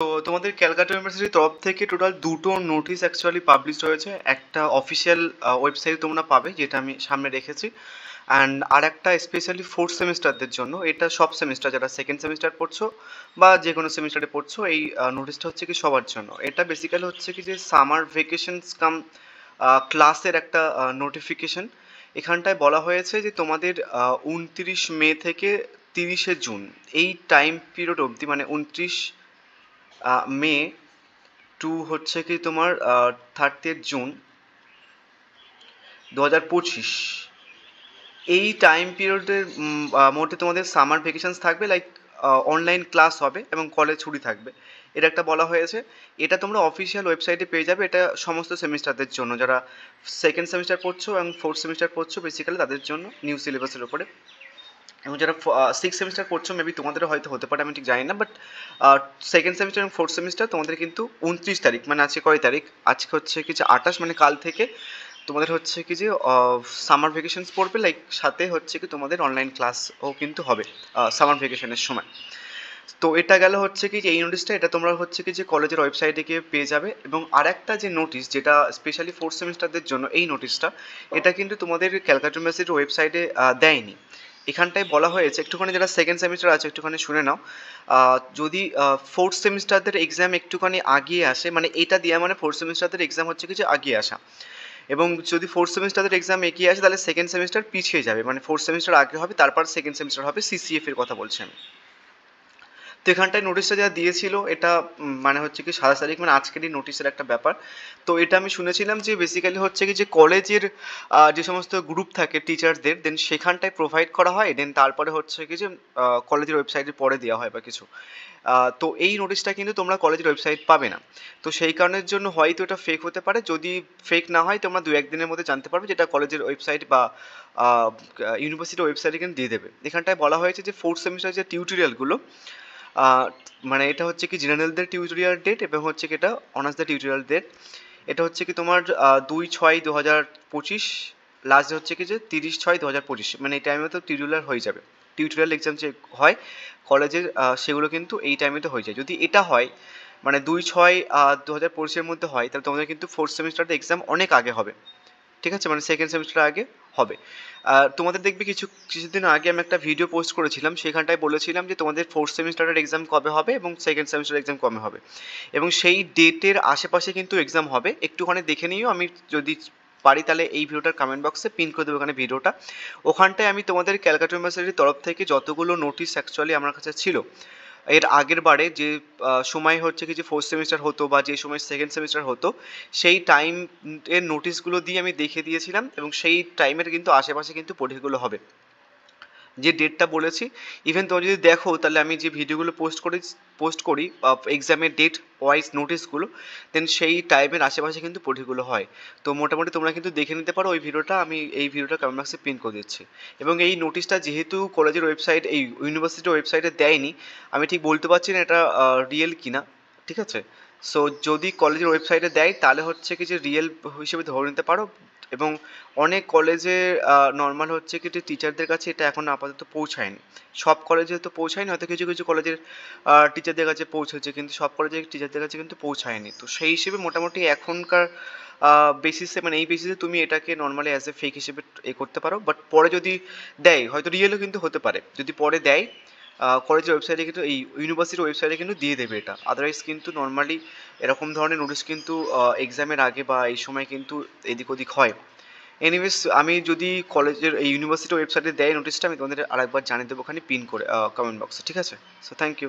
তো তোমাদের ক্যালকাটা ইউনিভার্সিটির তরফ থেকে টোটাল দুটো নোটিশ অ্যাকচুয়ালি পাবলিশ হয়েছে। একটা অফিসিয়াল ওয়েবসাইটে তোমরা পাবে, যেটা আমি সামনে রেখেছি, অ্যান্ড আর একটা স্পেশালি ফোর্থ সেমিস্টারদের জন্য। এটা সব সেমিস্টার, যারা সেকেন্ড সেমিস্টার পড়ছো বা যে কোনো সেমিস্টারে পড়ছো, এই নোটিশটা হচ্ছে কি সবার জন্য। এটা বেসিক্যালি হচ্ছে কি যে সামার ভেকেশনস কাম ক্লাসের একটা নোটিফিকেশন। এখানটায় বলা হয়েছে যে তোমাদের 29 মে থেকে 30 জুন এই টাইম পিরিয়ড অবধি, মানে 29 মে টু হচ্ছে কি তোমার 30 জুন 2025, এই টাইম পিরিয়ডের মধ্যে তোমাদের সামার ভেকেশনস থাকবে, লাইক অনলাইন ক্লাস হবে এবং কলেজ ছুটি থাকবে। এটা একটা বলা হয়েছে। এটা তোমরা অফিসিয়াল ওয়েবসাইটে পেয়ে যাবে। এটা সমস্ত সেমিস্টারদের জন্য, যারা সেকেন্ড সেমিস্টার পড়ছো এবং ফোর্থ সেমিস্টার পড়ছো বেসিক্যালি তাদের জন্য, নিউ সিলেবাসের উপরে। এবং যারা সিক্স সেমিস্টার পড়ছো, মেবি তোমাদেরও হয়তো হতে পারে, আমি ঠিক জানি না, বাট সেকেন্ড সেমিস্টার এবং ফোর্থ সেমিস্টার তোমাদের কিন্তু 29 তারিখ, মানে আজকে কয় তারিখ, আজকে হচ্ছে কি যে 28, মানে কাল থেকে তোমাদের হচ্ছে কি যে সামার ভেকেশনস পড়বে, লাইক সাথে হচ্ছে কি তোমাদের অনলাইন ক্লাসও কিন্তু হবে সামার ভেকেশনের সময়। তো এটা গেল হচ্ছে কি যে এই নোটিশটা, এটা তোমরা হচ্ছে কি যে কলেজের ওয়েবসাইটে গিয়ে পেয়ে যাবে। এবং আরেকটা যে নোটিশ, যেটা স্পেশালি ফোর্থ সেমিস্টারদের জন্য এই নোটিশটা, এটা কিন্তু তোমাদের ক্যালকাটা ইউনিভার্সিটির ওয়েবসাইটে দেয়নি। এখানটায় বলা হয়েছে, একটুখানি যারা সেকেন্ড সেমিস্টার আছে একটুখানি শুনে নাও। যদি ফোর্থ সেমিস্টারদের এক্সাম একটুখানি আগিয়ে আসে, মানে এটা দেওয়া মানে ফোর্থ সেমিস্টারদের এক্সাম হচ্ছে কি যে আগিয়ে আসা, এবং যদি ফোর্থ সেমিস্টারের এক্সাম এগিয়ে আসে তাহলে সেকেন্ড সেমিস্টার পিছিয়ে যাবে, মানে ফোর্থ সেমিস্টার আগে হবে, তারপর সেকেন্ড সেমিস্টার হবে, সিসিএফ এর কথা বলছি আমি। তো এখানটায় নোটিশটা যা দিয়েছিল, এটা মানে হচ্ছে কি 27 তারিখ, মানে আজকেরই নোটিশের একটা ব্যাপার। তো এটা আমি শুনেছিলাম যে বেসিক্যালি হচ্ছে কি যে কলেজের যে সমস্ত গ্রুপ থাকে টিচারদের, দেন সেখানটায় প্রোভাইড করা হয়, দেন তারপরে হচ্ছে কি যে কলেজের ওয়েবসাইটে পরে দেওয়া হয় বা কিছু। তো এই নোটিশটা কিন্তু তোমরা কলেজের ওয়েবসাইট পাবে না। তো সেই কারণের জন্য হয়তো এটা ফেক হতে পারে। যদি ফেক না হয়, তোমরা 2-1 দিনের মধ্যে জানতে পারবে, যেটা কলেজের ওয়েবসাইট বা ইউনিভার্সিটির ওয়েবসাইটে কিন্তু দিয়ে দেবে। এখানটায় বলা হয়েছে যে ফোর্থ সেমিস্টার যে টিউটোরিয়ালগুলো, মানে এটা হচ্ছে কি জেনারেলদের টিউটোরিয়াল ডেট এবং হচ্ছে কি এটা অনার্সদের টিউটোরিয়াল ডেট। এটা হচ্ছে কি তোমার 2/6/2025, লাস্ট হচ্ছে কি যে 30/6/2025, মানে এই টাইমে তো টিউটোরিয়াল হয়ে যাবে। টিউটোরিয়াল এক্সাম যে হয় কলেজের, সেগুলো কিন্তু এই টাইমেতে হয়ে যায়। যদি এটা হয়, মানে 2/6/2025-এর মধ্যে হয়, তাহলে তোমাদের কিন্তু ফোর্থ সেমিস্টারের এক্সাম অনেক আগে হবে। ঠিক আছে, মানে সেকেন্ড সেমিস্টার আগে হবে। তোমাদের দেখবে কিছুদিন আগে আমি একটা ভিডিও পোস্ট করেছিলাম, সেখানটায় বলেছিলাম যে তোমাদের ফোর্থ সেমিস্টারের এক্সাম কবে হবে এবং সেকেন্ড সেমিস্টারের এক্সাম কবে হবে, এবং সেই ডেটের আশেপাশে কিন্তু এক্সাম হবে। একটুখানি দেখে নিও, আমি যদি পারি তাহলে এই ভিডিওটার কমেন্ট বক্সে পিন করে দেবো ওখানে ভিডিওটা। ওখানটায় আমি তোমাদের ক্যালকাটা ইউনিভার্সিটির তরফ থেকে যতগুলো নোটিশ অ্যাকচুয়ালি আমার কাছে ছিল এর আগের বারে, যে সময় হচ্ছে কি যে ফোর্থ সেমিস্টার হতো বা যে সময় সেকেন্ড সেমিস্টার হতো, সেই টাইম এর নোটিশগুলো দিয়ে আমি দেখিয়ে দিয়েছিলাম, এবং সেই টাইমের কিন্তু আশেপাশে কিন্তু পরীক্ষাগুলো হবে, যে ডেটটা বলেছি। ইভেন তোমরা যদি দেখো, তাহলে আমি যে ভিডিওগুলো পোস্ট করি এক্সামের ডেট ওয়াইজ নোটিশগুলো, দেন সেই টাইমের আশেপাশে কিন্তু পরীক্ষাগুলো হয়। তো মোটামুটি তোমরা কিন্তু দেখে নিতে পারো ওই ভিডিওটা, আমি এই ভিডিওটা কমেন্ট বক্সে পিন করে দিচ্ছি। এবং এই নোটিশটা যেহেতু কলেজের ওয়েবসাইট, এই ইউনিভার্সিটির ওয়েবসাইটে দেয়নি, আমি ঠিক বলতে পারছি না এটা রিয়েল কিনা। ঠিক আছে, সো যদি কলেজের ওয়েবসাইটে দেয় তাহলে হচ্ছে কি যে রিয়েল হিসেবে ধরে নিতে পারো। এবং অনেক কলেজে নর্মাল হচ্ছে কি যে টিচারদের কাছে এটা এখন আপাতত পৌঁছায়নি। সব কলেজে তো পৌঁছায়নি, হয়তো কিছু কিছু কলেজের টিচারদের কাছে পৌঁছেছে, কিন্তু সব কলেজের টিচারদের কাছে কিন্তু পৌঁছায়নি। তো সেই হিসেবে মোটামুটি এখনকার বেসিসে, মানে এই বেসিসে তুমি এটাকে নর্মালি অ্যাজ এ ফেক হিসেবে করতে পারো। বাট পরে যদি দেয়, হয়তো রিয়েলও কিন্তু হতে পারে, যদি পরে দেয় কলেজের ওয়েবসাইটে কিন্তু, এই ইউনিভার্সিটির ওয়েবসাইটে কিন্তু দিয়ে দেবে এটা। আদারওয়াইজ কিন্তু নর্মালি এরকম ধরনের নোটিশ কিন্তু এক্সামের আগে বা এই সময় কিন্তু এদিক ওদিক হয়। এনিওয়েজ, আমি যদি কলেজের এই ইউনিভার্সিটির ওয়েবসাইটে দেয় নোটিশটা, আমি তোমাদের আরেকবার জানিয়ে দেবো ওখানে পিন করে কমেন্ট বক্সে। ঠিক আছে, সো থ্যাংক ইউ।